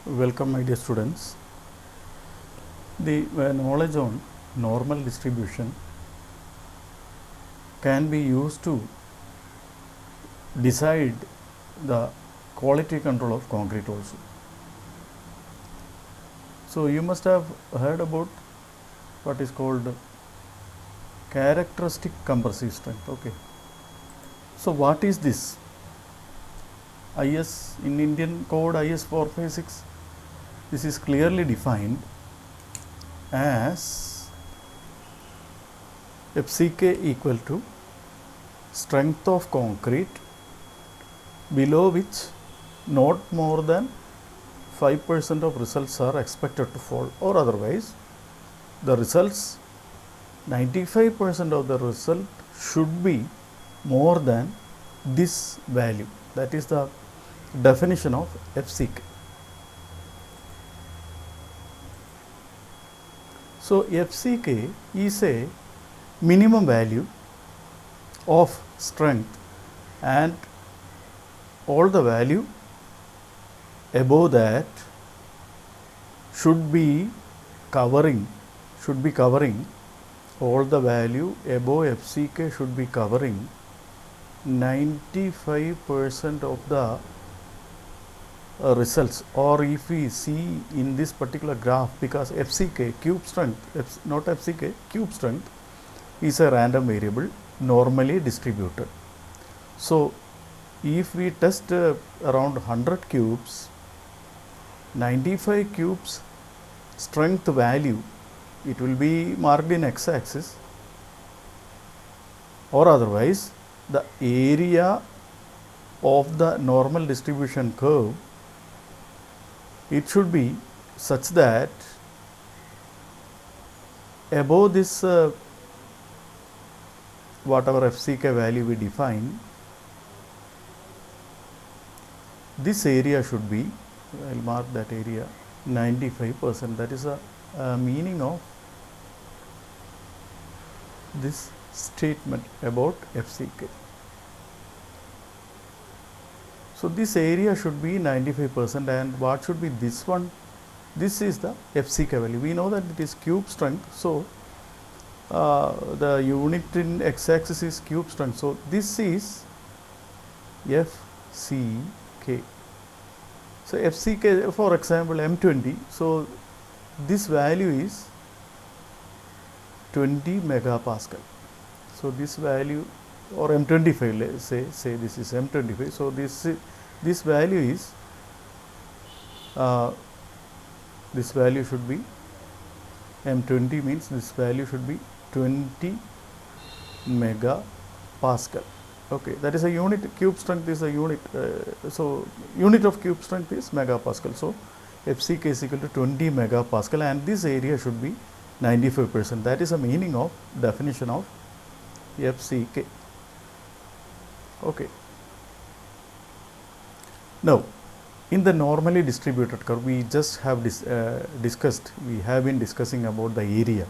Welcome my dear students. The knowledge on normal distribution can be used to decide the quality control of concrete also. So you must have heard about what is called characteristic compressive strength. Okay. So what is this? IS in Indian code IS 456, this is clearly defined as FCK equal to strength of concrete below which not more than 5% of results are expected to fall, or otherwise the results 95% of the result should be more than this value. That is the definition of FCK. So FCK is a minimum value of strength, and all the value above that should be covering all the value above FCK should be covering 95% of the results. Or if we see in this particular graph, because FCK cube strength, not FCK, cube strength is a random variable normally distributed. So if we test around 100 cubes, 95 cubes strength value, it will be marked in x-axis, or otherwise the area of the normal distribution curve, it should be such that above this whatever FCK value we define, this area should be, I will mark that area 95%. That is a meaning of this statement about FCK. So this area should be 95%, and what should be this one? This is the FCK value. We know that it is cube strength, so the unit in x-axis is cube strength. So this is FCK. So FCK, for example, M20. So this value is 20 megapascal. So this value, or M25, let's say this is M25. So this value is this value should be M20, means this value should be 20 megapascal. Okay, that is a unit. Cube strength is a unit. So unit of cube strength is megapascal. So FCK is equal to 20 megapascal, and this area should be 95%. That is the meaning of definition of FCK. Okay. Now, in the normally distributed curve, we just have we have been discussing about the area.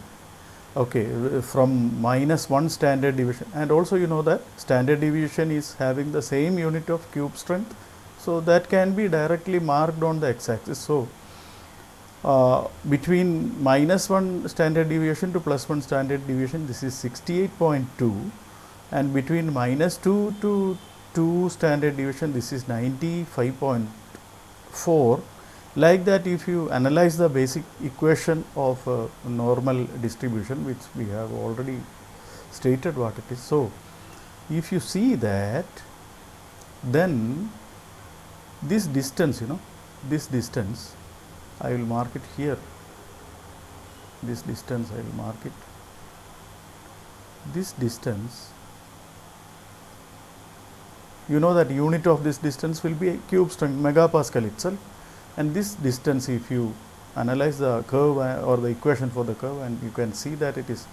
Okay, from -1 standard deviation, and also you know that standard deviation is having the same unit of cube strength, so that can be directly marked on the x-axis. So between -1 standard deviation to +1 standard deviation, this is 68.2, and between -2 to 2 standard deviation, this is 95.4. Like that, if you analyze the basic equation of normal distribution, which we have already stated what it is. So if you see that, then this distance, this distance, I will mark it here. This distance I will mark it. This distance, you know that unit of this distance will be a cube strength, megapascal itself. And this distance, if you analyze the curve or the equation for the curve, and you can see that it is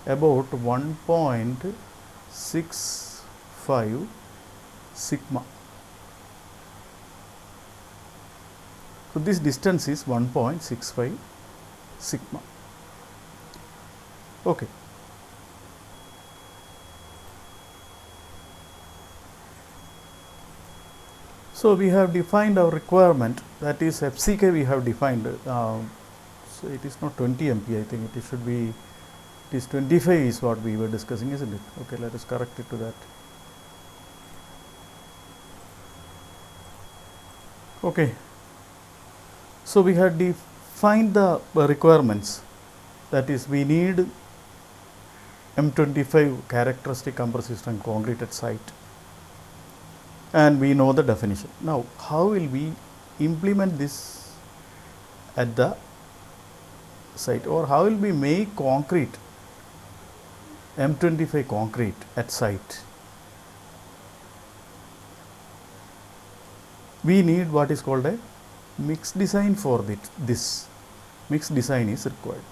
about 1.65 sigma. So this distance is 1.65 sigma. Okay. So we have defined our requirement, that is FCK we have defined. So it is not 20 MPa, I think it should be, it is 25 is what we were discussing, isn't it? Okay, let us correct it to that. Okay, so we had defined the requirements, that is we need M25 characteristic compressive strength concrete at site, and we know the definition. Now how will we implement this at the site, or how will we make concrete M25 concrete at site? We need what is called a mixed design for it. This mixed design is required.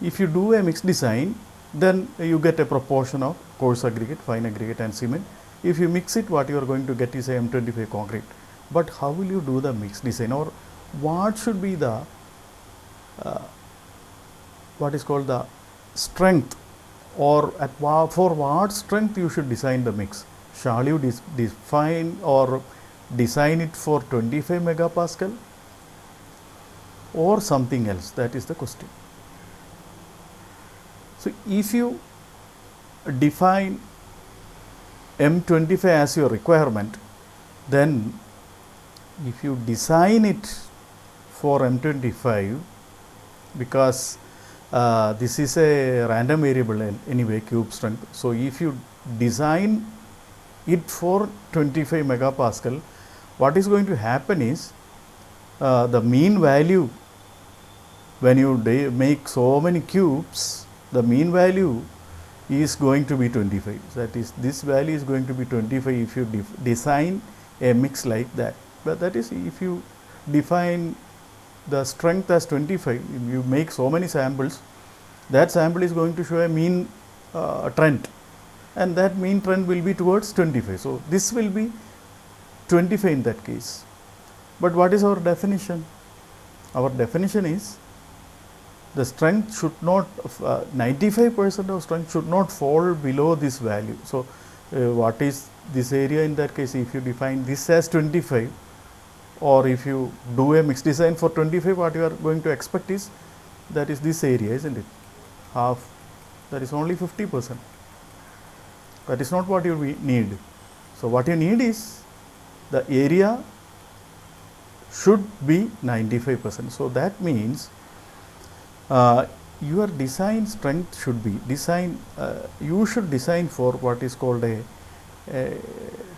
If you do a mixed design, then you get a proportion of coarse aggregate, fine aggregate and cement. If you mix it, what you are going to get is a M25 concrete. But how will you do the mixed design, or what should be the what is called the strength, or for what strength you should design the mix? Shall you define or design it for 25 megapascal or something else? That is the question. So if you define M25 as your requirement, then if you design it for M25, because this is a random variable anyway, cube strength. So if you design it for 25 megapascal, what is going to happen is the mean value, when you make so many cubes, the mean value is going to be 25. That is, this value is going to be 25 if you design a mix like that. But that is, if you define the strength as 25, you make so many samples, that sample is going to show a mean trend, and that mean trend will be towards 25. So this will be 25 in that case. But what is our definition? Our definition is the strength should not, 95% of strength should not fall below this value. So what is this area in that case? If you define this as 25, or if you do a mixed design for 25, what you are going to expect is, that is this area, isn't it? Half, that is only 50%. That is not what you need. So what you need is, the area should be 95%. So that means your design strength should be you should design for what is called a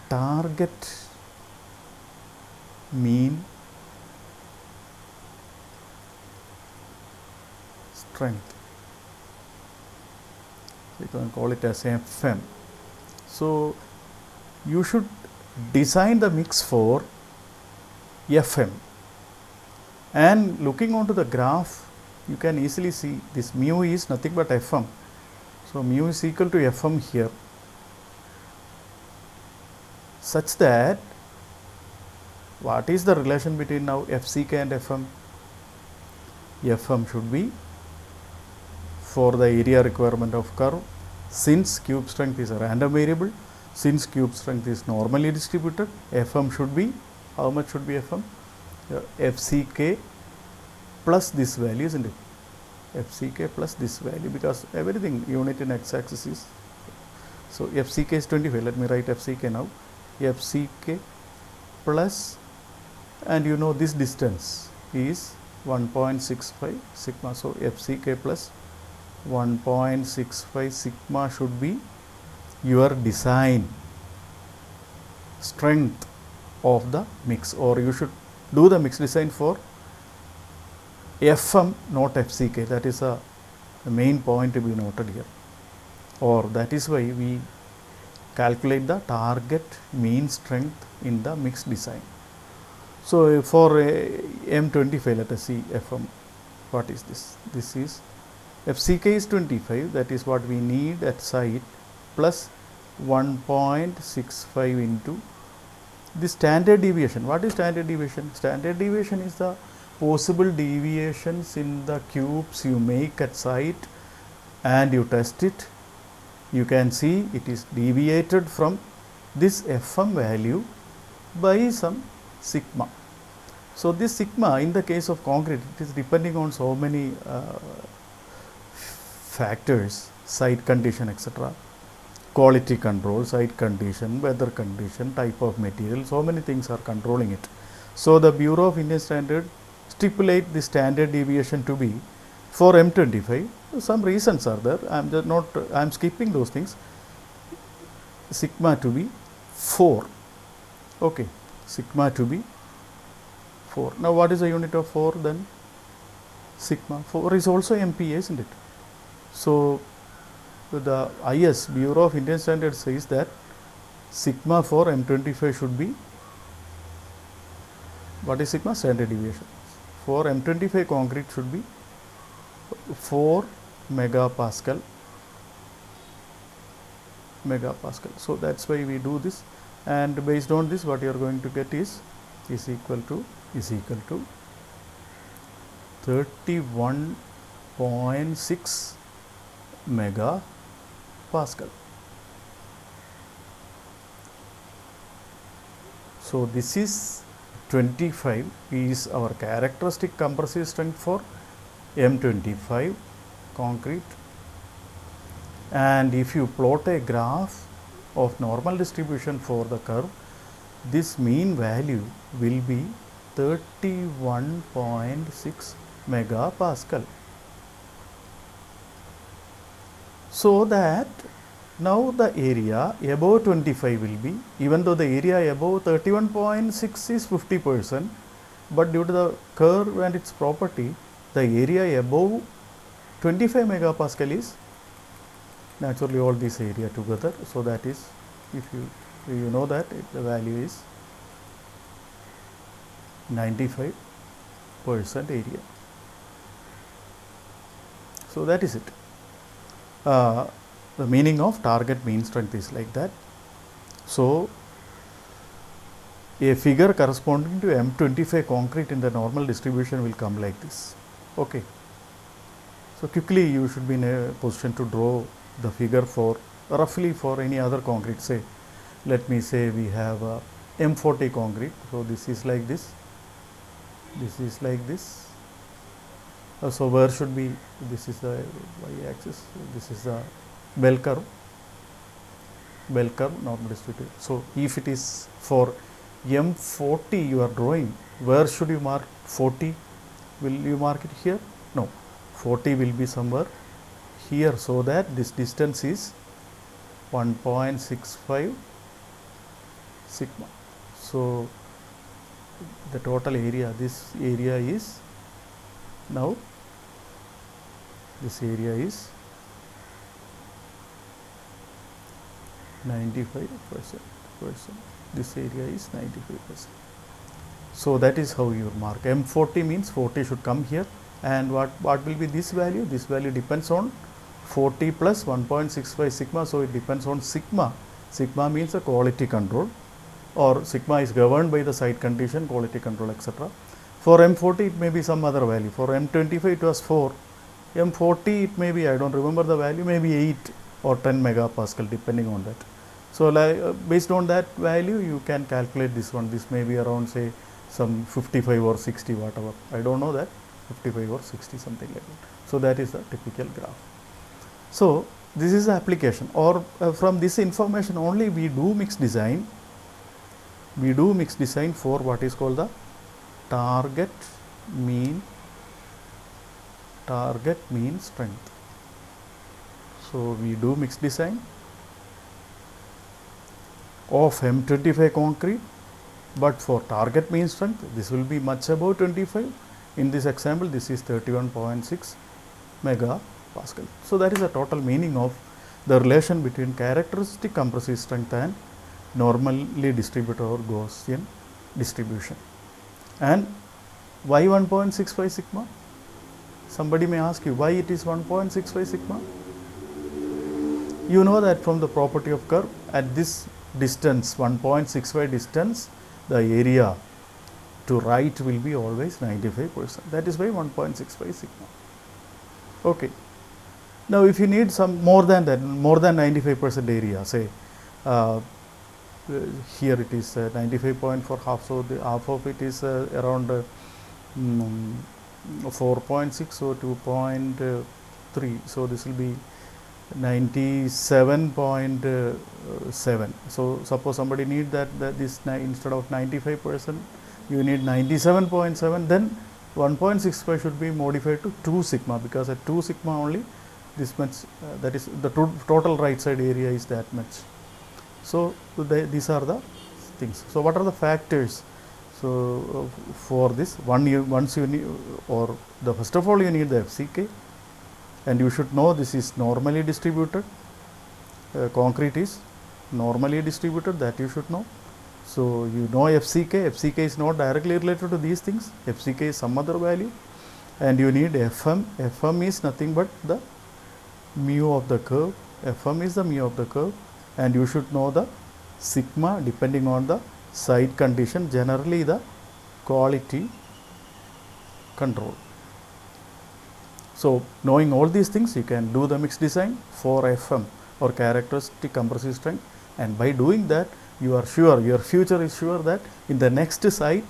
target mean strength. You can call it as FM. So you should design the mix for FM, and looking onto the graph, you can easily see this mu is nothing but FM. So mu is equal to FM here, such that what is the relation between now FCK and FM? FM should be for the area requirement of curve. Since cube strength is a random variable, since cube strength is normally distributed, FM should be, how much should be FM? FCK plus this value, isn't it? FCK plus this value, because everything unit in x-axis is, so FCK is 25. Let me write FCK now. FCK plus, and you know this distance is 1.65 sigma. So FCK plus 1.65 sigma should be your design strength of the mix, or you should do the mix design for FM, not FCK. That is the main point to be noted here, or that is why we calculate the target mean strength in the mix design. So for M25, let us see FM. What is this? This is FCK is 25, that is what we need at site, plus 1.65 into the standard deviation. What is standard deviation? Standard deviation is the possible deviations in the cubes you make at site and you test it. You can see it is deviated from this FM value by some sigma. So, this sigma in the case of concrete, it is depending on so many factors, site condition, etc., quality control, site condition, weather condition, type of material, so many things are controlling it. So, the Bureau of Indian Standard stipulate the standard deviation to be for M25. Some reasons are there. I am skipping those things. Sigma to be 4. Okay, sigma to be 4. Now, what is the unit of 4 then? Sigma 4 is also MPa, isn't it? So, the IS, Bureau of Indian Standards, says that sigma for M25 should be, what is sigma? Standard deviation. For M25 concrete should be 4 megapascal. So, that is why we do this, and based on this what you are going to get is equal to 31.6 megapascal. So, this is 25 is our characteristic compressive strength for M25 concrete, and if you plot a graph of normal distribution for the curve, this mean value will be 31.6 megapascal. So, that now the area above 25 will be, even though the area above 31.6 is 50%, but due to the curve and its property, the area above 25 megapascal is naturally all this area together. So, that is, if you know that the value is 95% area. So, that is it. The meaning of target mean strength is like that. So, a figure corresponding to M25 concrete in the normal distribution will come like this. Okay. So, quickly you should be in a position to draw the figure for roughly for any other concrete. Say, let me say we have M40 concrete. So, this is like this, this is like this. So, where should be, this is the y axis, this is the bell curve normal distribution. So, if it is for M40 you are drawing, where should you mark 40? Will you mark it here? No, 40 will be somewhere here, so that this distance is 1.65 sigma. So, the total area, this area is, now this area is 95%, this area is 95%. So, that is how you mark. M40 means 40 should come here, and what will be this value? This value depends on 40 plus 1.65 sigma. So, it depends on sigma. Sigma means a quality control, or sigma is governed by the site condition, quality control, etc. For M40 it may be some other value. For M25 it was 4. M40 it may be, I do not remember the value, maybe 8 or 10 megapascal depending on that. So, based on that value you can calculate this one. This may be around, say, some 55 or 60, whatever, I do not know that, 55 or 60, something like that. So, that is the typical graph. So, this is the application, or from this information only we do mixed design. We do mixed design for what is called the target mean strength. So, we do mixed design of M25 concrete, but for target mean strength this will be much above 25. In this example this is 31.6 megapascal. So, that is the total meaning of the relation between characteristic compressive strength and normally distributed or Gaussian distribution. And why 1.65 sigma? Somebody may ask you why it is 1.65 sigma. You know that from the property of curve, at this distance 1.65 distance, the area to right will be always 95%. That is why 1.65 sigma. Okay. Now, if you need some more than that, more than 95% area, say here it is 95.4 half, so the half of it is around 4.6, so 2.3, so this will be 97.7. So suppose somebody need that this instead of 95%, you need 97.7, then 1.65 should be modified to 2 sigma, because at 2 sigma only this much, that is the total right side area is that much. So these are the things. So what are the factors? So for this, once you need, or the first of all you need the FCK, and you should know this is normally distributed. Concrete is normally distributed, that you should know. So you know FCK. FCK is not directly related to these things. FCK is some other value, and you need FM. FM is nothing but the mu of the curve. FM is the mu of the curve, and you should know the sigma depending on the site condition, generally the quality control. So knowing all these things, you can do the mixed design for FM, or characteristic compressive strength, and by doing that you are sure, your future is sure that in the next site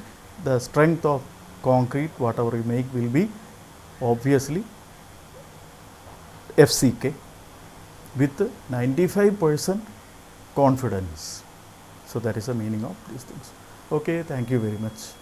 the strength of concrete whatever you make will be obviously FCK with 95% confidence. So that is the meaning of these things. Okay, thank you very much.